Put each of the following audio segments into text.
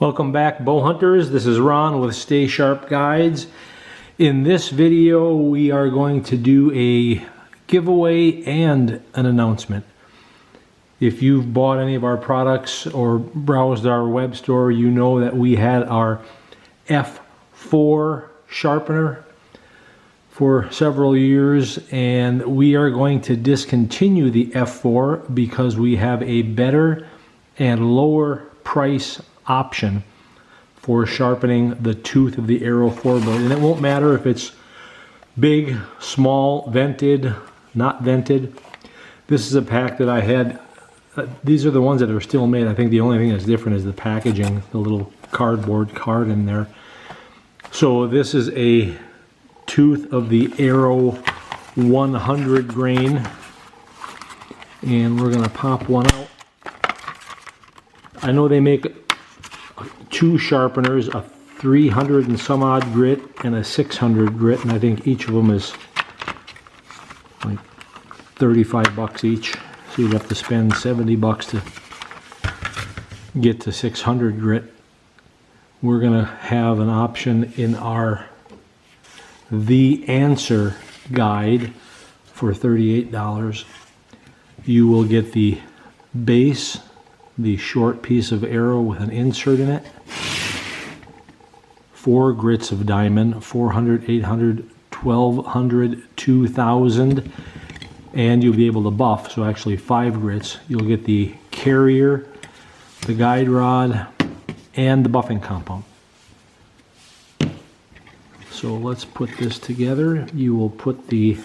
Welcome back, bow hunters. This is Ron with Stay Sharp Guides. In this video we are going to do a giveaway and an announcement. If you've bought any of our products or browsed our web store, you know that we had our F4 sharpener for several years, and we are going to discontinue the F4 because we have a better and lower price option for sharpening the tooth of the arrow 4 blade. And it won't matter if it's big, small, vented, not vented. This is a pack that I had. These are the ones that are still made. I think the only thing that's different is the packaging, the little cardboard card in there. So this is a tooth of the arrow 100 grain, and we're going to pop one out. I know they make two sharpeners, a 300 and some odd grit and a 600 grit, and I think each of them is like 35 bucks each. So you'd have to spend 70 bucks to get to 600 grit. We're gonna have an option in our The Answer guide for $38. You will get the base, the short piece of arrow with an insert in it, 4 grits of diamond, 400, 800, 1200, 2000, and you'll be able to buff, so actually 5 grits. You'll get the carrier, the guide rod, and the buffing compound. So let's put this together. You will put the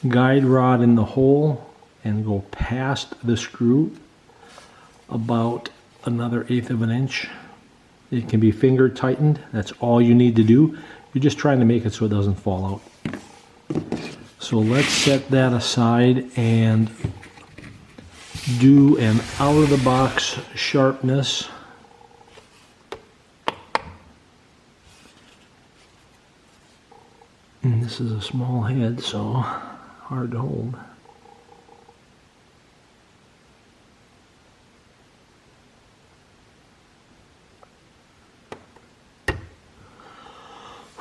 guide rod in the hole and go past the screw about another 1/8 of an inch. It can be finger tightened. That's all you need to do. You're just trying to make it so it doesn't fall out. So let's set that aside and do an out-of-the-box sharpness. And this is a small head, so hard to hold.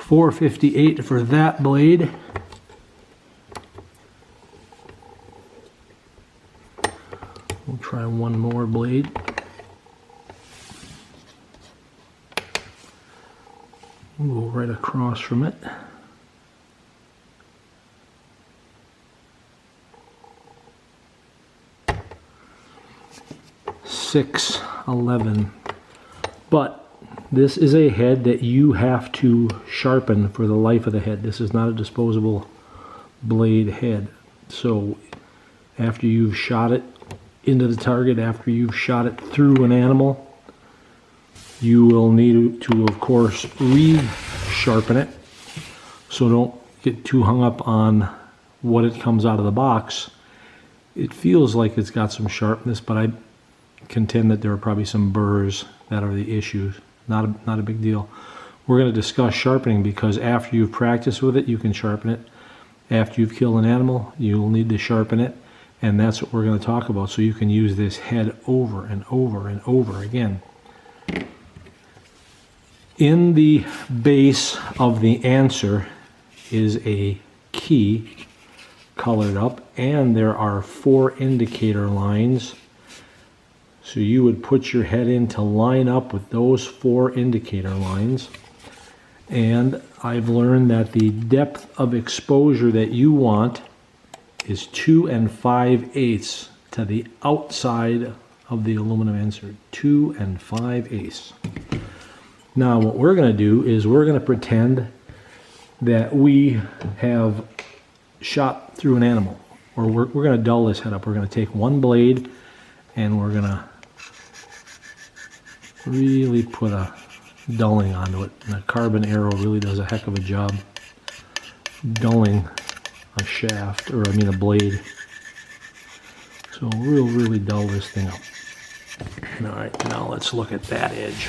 $4.58 for that blade. We'll try one more blade. We'll go right across from it. $6.11. But this is a head that you have to sharpen for the life of the head. This is not a disposable blade head. So after you've shot it into the target, after you've shot it through an animal, you will need to, of course, re-sharpen it. So don't get too hung up on what it comes out of the box. It feels like it's got some sharpness, but I contend that there are probably some burrs that are the issues. Not a big deal. We're going to discuss sharpening because after you've practiced with it, you can sharpen it. After you've killed an animal, you'll need to sharpen it, and that's what we're going to talk about, so you can use this head over and over and over again. In the base of the Answer is a key colored up, and there are 4 indicator lines. So you would put your head in to line up with those 4 indicator lines. And I've learned that the depth of exposure that you want is 2 5/8 to the outside of the aluminum insert. 2 5/8. Now what we're going to do is we're going to pretend that we have shot through an animal. Or we're going to dull this head up. We're going to take one blade and we're going to really put a dulling onto it. And a carbon arrow really does a heck of a job dulling a shaft, or I mean a blade. So we'll really dull this thing up. Alright, now let's look at that edge.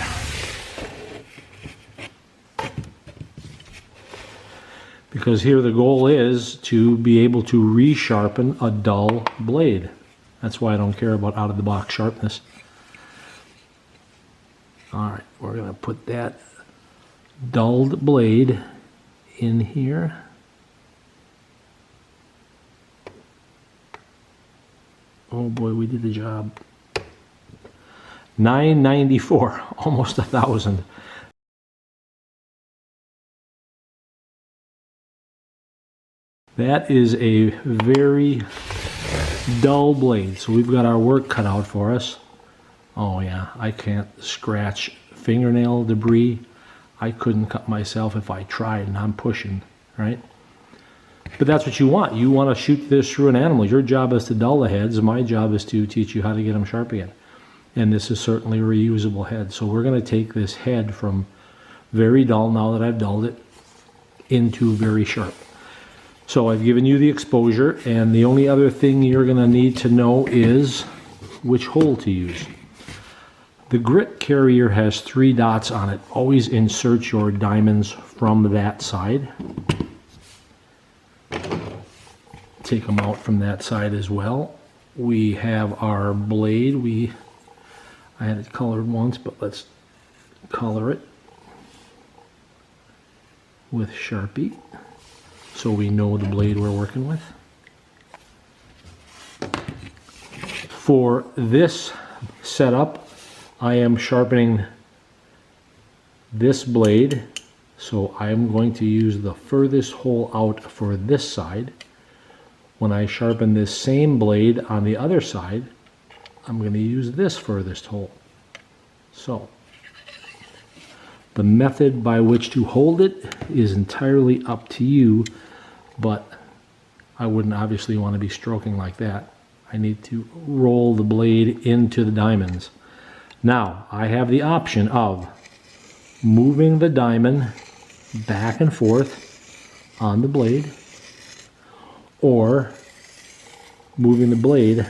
Because here the goal is to be able to resharpen a dull blade. That's why I don't care about out-of-the-box sharpness. All right, we're going to put that dulled blade in here. Oh boy, we did the job. $9.94, almost $1,000. That is a very dull blade, so we've got our work cut out for us. Oh yeah, I can't scratch fingernail debris. I couldn't cut myself if I tried, and I'm pushing, right? But that's what you want. You want to shoot this through an animal. Your job is to dull the heads. My job is to teach you how to get them sharp again. And this is certainly a reusable head. So we're going to take this head from very dull, now that I've dulled it, into very sharp. So I've given you the exposure, and the only other thing you're going to need to know is which hole to use. The grit carrier has 3 dots on it. Always insert your diamonds from that side. Take them out from that side as well. We have our blade. I had it colored once, but let's color it with Sharpie so we know the blade we're working with. For this setup, I am sharpening this blade, so I'm going to use the furthest hole out for this side. When I sharpen this same blade on the other side, I'm going to use this furthest hole. So, the method by which to hold it is entirely up to you, but I wouldn't obviously want to be stroking like that. I need to roll the blade into the diamonds. Now, I have the option of moving the diamond back and forth on the blade, or moving the blade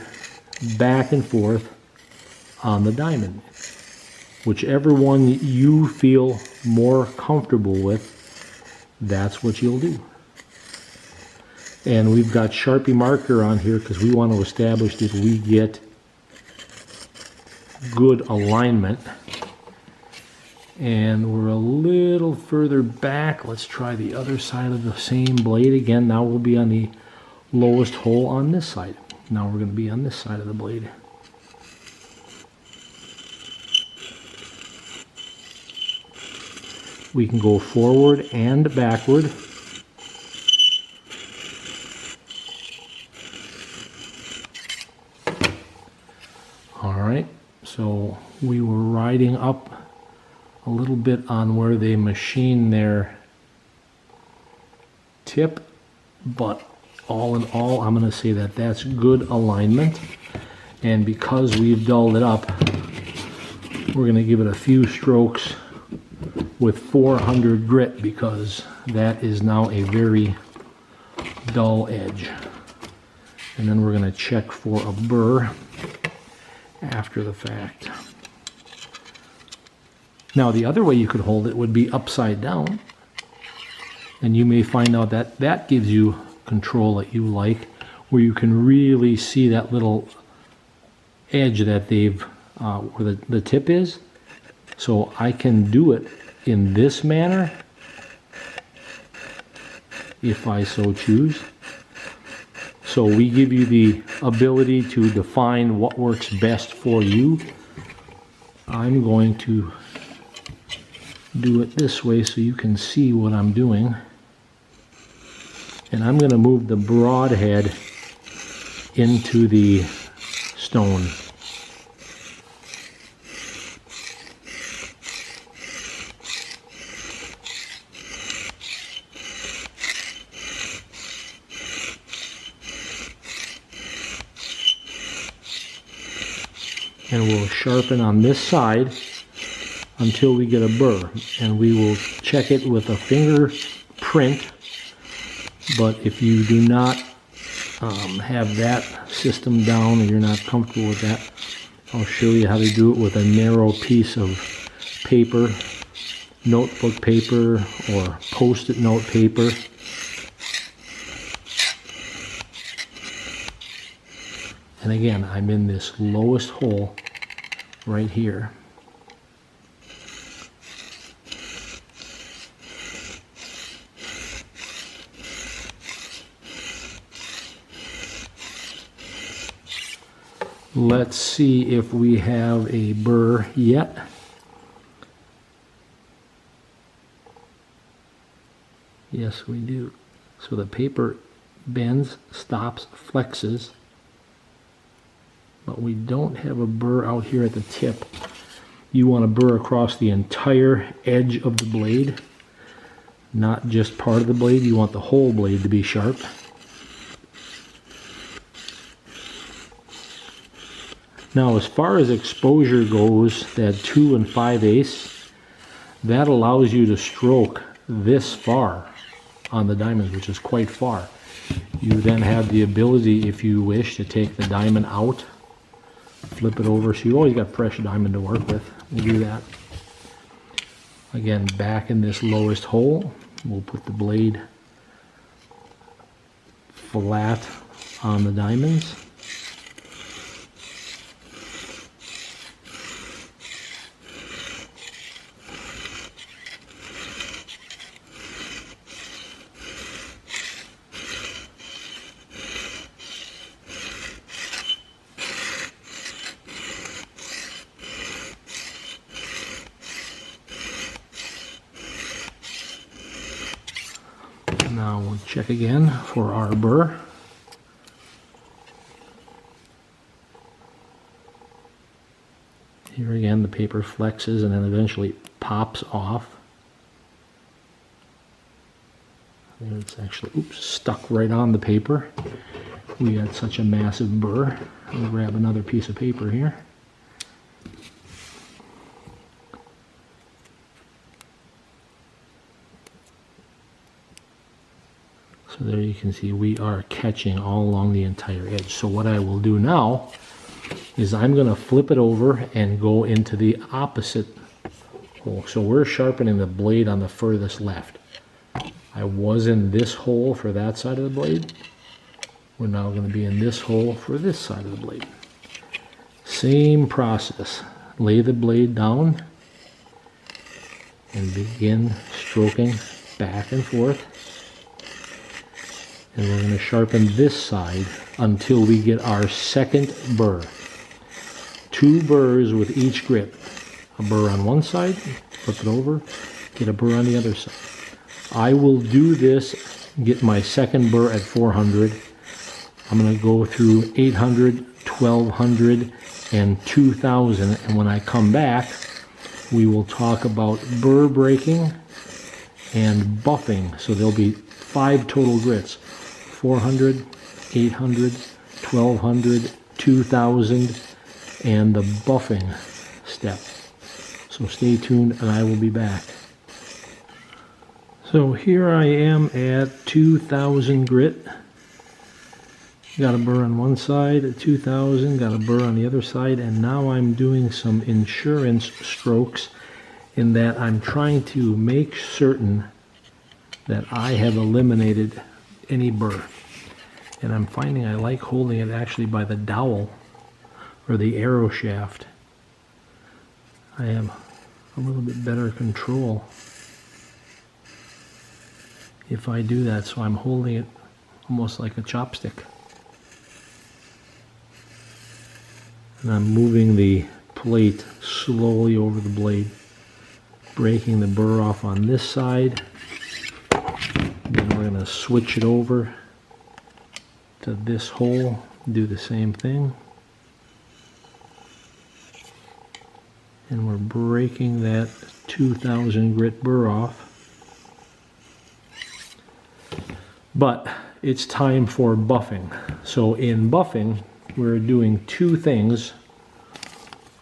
back and forth on the diamond. Whichever one you feel more comfortable with, that's what you'll do. And we've got Sharpie marker on here because we want to establish that we get good alignment. And we're a little further back. Let's try the other side of the same blade again. Now we'll be on the lowest hole on this side. Now we're going to be on this side of the blade. We can go forward and backward. All right, so we were riding up a little bit on where they machine their tip, but all in all, I'm going to say that that's good alignment. And because we've dulled it up, we're going to give it a few strokes with 400 grit, because that is now a very dull edge. And then we're going to check for a burr after the fact. Now the other way you could hold it would be upside down, and you may find out that that gives you control that you like, where you can really see that little edge that they've where the tip is. So I can do it in this manner if I so choose. So we give you the ability to define what works best for you. I'm going to do it this way so you can see what I'm doing. And I'm going to move the broadhead into the stone. And we'll sharpen on this side until we get a burr, and we will check it with a finger print. But if you do not have that system down, or you're not comfortable with that, I'll show you how to do it with a narrow piece of paper, notebook paper or post-it note paper. And again, I'm in this lowest hole right here. Let's see if we have a burr yet. Yes, we do. So the paper bends, stops, flexes, but we don't have a burr out here at the tip. You want to burr across the entire edge of the blade, not just part of the blade. You want the whole blade to be sharp. Now, as far as exposure goes, that 2 5/8, that allows you to stroke this far on the diamonds, which is quite far. You then have the ability, if you wish, to take the diamond out, flip it over, so you've always got fresh diamond to work with. We'll do that. Again, back in this lowest hole, we'll put the blade flat on the diamonds. Now we'll check again for our burr. Here again, the paper flexes and then eventually pops off. There it's actually, stuck right on the paper. We had such a massive burr. I'll grab another piece of paper here. So there you can see we are catching all along the entire edge. So what I will do now is I'm going to flip it over and go into the opposite hole. So we're sharpening the blade on the furthest left. I was in this hole for that side of the blade. We're now going to be in this hole for this side of the blade. Same process. Lay the blade down and begin stroking back and forth. And we're going to sharpen this side until we get our second burr. 2 burrs with each grit. A burr on one side, flip it over, get a burr on the other side. I will do this, get my second burr at 400. I'm going to go through 800, 1200, and 2000. And when I come back, we will talk about burr breaking and buffing. So there'll be 5 total grits. 400, 800, 1200, 2000, and the buffing step. So stay tuned and I will be back. So here I am at 2000 grit. Got a burr on one side at 2000, got a burr on the other side, and now I'm doing some insurance strokes in that I'm trying to make certain that I have eliminated any burr. And I'm finding I like holding it actually by the dowel or the arrow shaft. I have a little bit better control if I do that, so I'm holding it almost like a chopstick. And I'm moving the plate slowly over the blade, breaking the burr off on this side. Then we're going to switch it over to this hole, do the same thing. And we're breaking that 2000 grit burr off. But it's time for buffing. So in buffing, we're doing 2 things.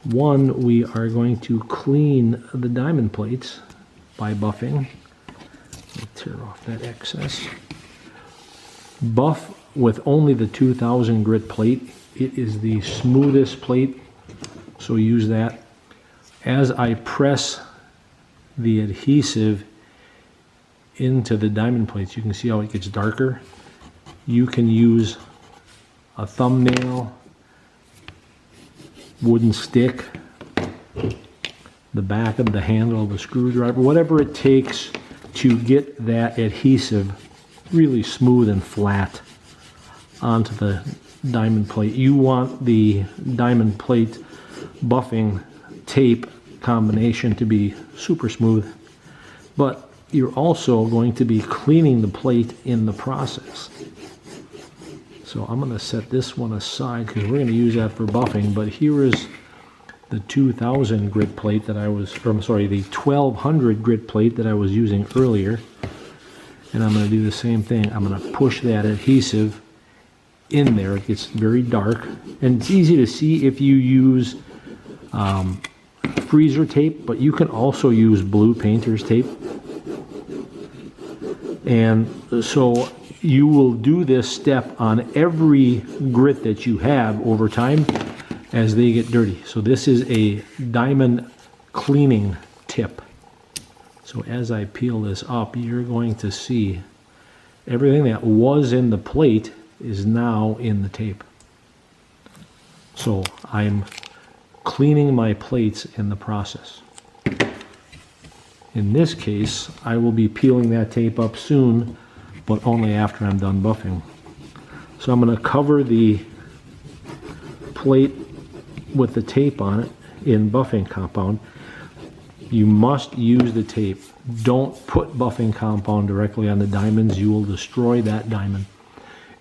One, we are going to clean the diamond plates by buffing. Tear off that excess. Buff with only the 2000 grit plate. It is the smoothest plate, so use that. As I press the adhesive into the diamond plates, you can see how it gets darker. You can use a thumbnail, wooden stick, the back of the handle of a screwdriver, whatever it takes to get that adhesive really smooth and flat onto the diamond plate. You want the diamond plate buffing tape combination to be super smooth, but you're also going to be cleaning the plate in the process. So I'm going to set this one aside because we're going to use that for buffing, but here is the 2000 grit plate that I was, or I'm sorry, the 1200 grit plate that I was using earlier. And I'm going to do the same thing. I'm going to push that adhesive in there. It gets very dark, and it's easy to see if you use freezer tape, but you can also use blue painter's tape. And so you will do this step on every grit that you have over time as they get dirty. So this is a diamond cleaning tip. So as I peel this up, you're going to see everything that was in the plate is now in the tape. So I'm cleaning my plates in the process. In this case, I will be peeling that tape up soon, but only after I'm done buffing. So I'm going to cover the plate with the tape on it in buffing compound. You must use the tape. Don't put buffing compound directly on the diamonds. You will destroy that diamond.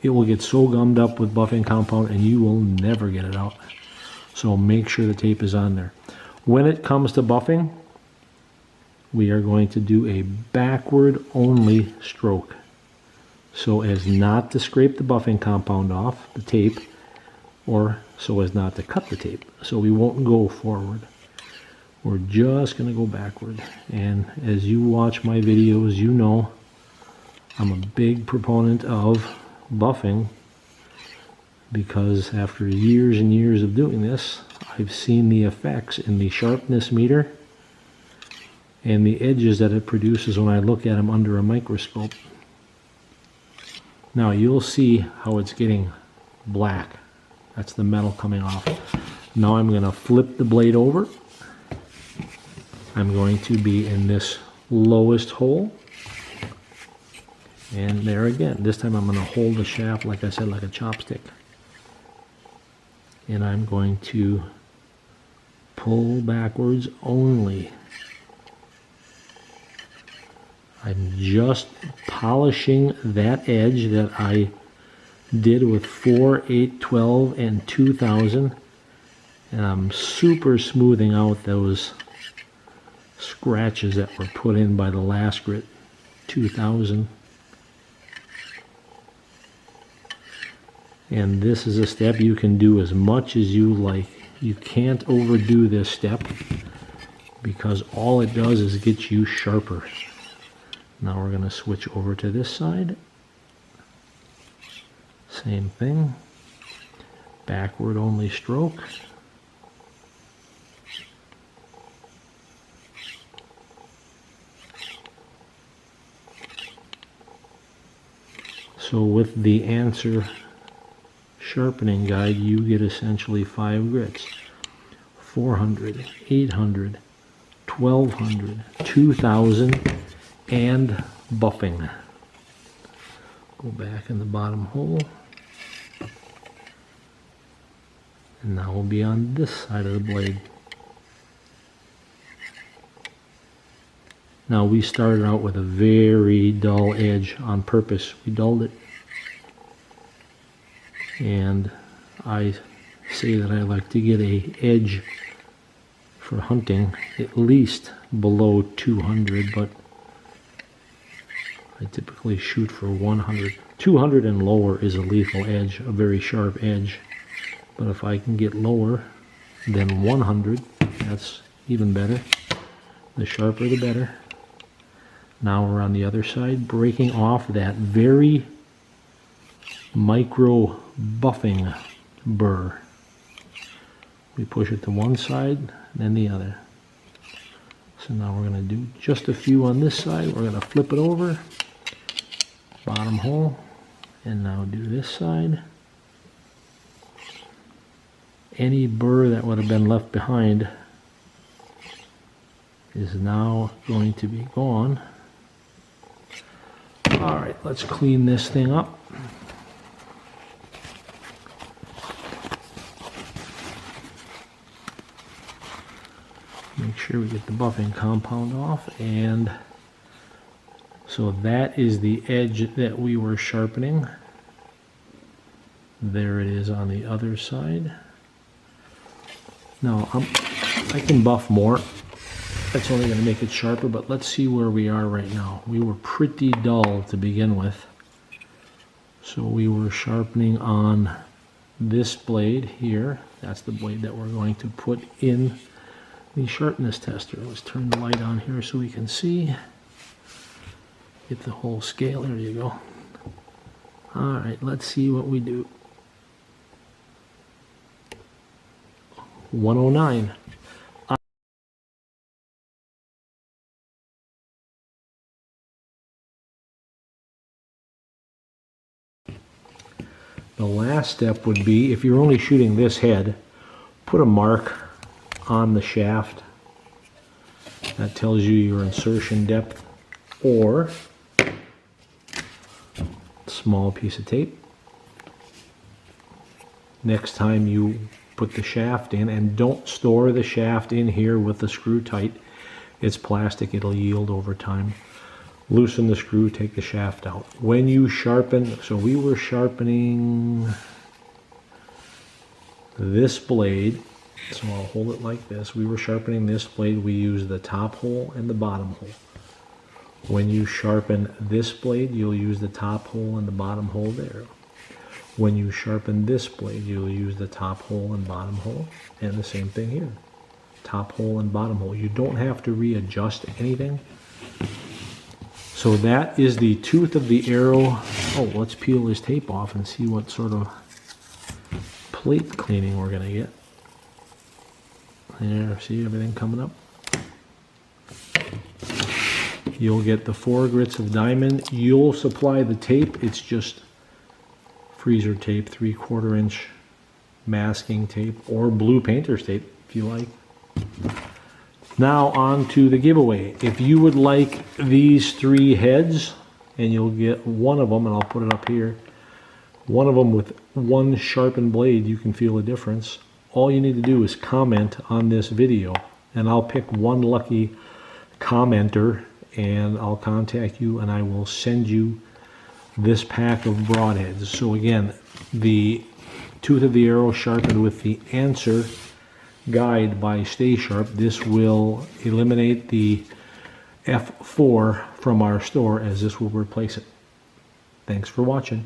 It will get so gummed up with buffing compound and you will never get it out. So make sure the tape is on there. When it comes to buffing, we are going to do a backward only stroke, so as not to scrape the buffing compound off the tape, or so as not to cut the tape. So we won't go forward. We're just going to go backward. And as you watch my videos, you know I'm a big proponent of buffing, because after years and years of doing this, I've seen the effects in the sharpness meter and the edges that it produces when I look at them under a microscope. Now you'll see how it's getting black. That's the metal coming off. Now I'm going to flip the blade over. I'm going to be in this lowest hole. And there again, this time I'm going to hold the shaft, like I said, like a chopstick. And I'm going to pull backwards only. I'm just polishing that edge that I did with 4, 8, 12, and 2000. And I'm super smoothing out those scratches that were put in by the last grit, 2000. And this is a step you can do as much as you like. You can't overdo this step, because all it does is get you sharper. Now we're going to switch over to this side. Same thing. Backward only stroke. So with the answer sharpening guide, you get essentially 5 grits: 400, 800, 1200, 2000, and buffing. Go back in the bottom hole. And now we'll be on this side of the blade. Now we started out with a very dull edge on purpose. We dulled it. And I say that I like to get a edge for hunting at least below 200, but I typically shoot for 100. 200 and lower is a lethal edge, a very sharp edge. But if I can get lower than 100, that's even better. The sharper the better. Now we're on the other side, breaking off that very micro buffing burr. We push it to one side, then the other. So now we're going to do just a few on this side. We're going to flip it over, bottom hole, and now do this side. Any burr that would have been left behind is now going to be gone. All right, let's clean this thing up. sure we get the buffing compound off. And so that is the edge that we were sharpening. There it is on the other side. Now I can buff more. That's only going to make it sharper, but let's see where we are right now. We were pretty dull to begin with. So we were sharpening on this blade here. That's the blade that we're going to put in the sharpness tester. Let's turn the light on here so we can see. Get the whole scale. There you go. All right, let's see what we do. 109. The last step would be, if you're only shooting this head, put a mark on the shaft. That tells you your insertion depth, or a small piece of tape. Next time you put the shaft in, and don't store the shaft in here with the screw tight. It's plastic, it'll yield over time. Loosen the screw, take the shaft out. When you sharpen, so we were sharpening this blade, so I'll hold it like this. We were sharpening this blade, we use the top hole and the bottom hole. When you sharpen this blade, you'll use the top hole and the bottom hole there. When you sharpen this blade, you'll use the top hole and bottom hole, and the same thing here. Top hole and bottom hole. You don't have to readjust anything. So that is the tooth of the arrow. Oh, let's peel this tape off and see what sort of plate cleaning we're going to get. There, see everything coming up? You'll get the 4 grits of diamond. You'll supply the tape. It's just freezer tape, 3/4 inch masking tape, or blue painter's tape if you like. Now on to the giveaway. If you would like these 3 heads, and you'll get one of them, and I'll put it up here, one of them with 1 sharpened blade, you can feel the difference. All you need to do is comment on this video, and I'll pick 1 lucky commenter, and I'll contact you, and I will send you this pack of broadheads. So again, the tooth of the arrow sharpened with the answer guide by Stay Sharp. This will eliminate the F4 from our store, as this will replace it. Thanks for watching.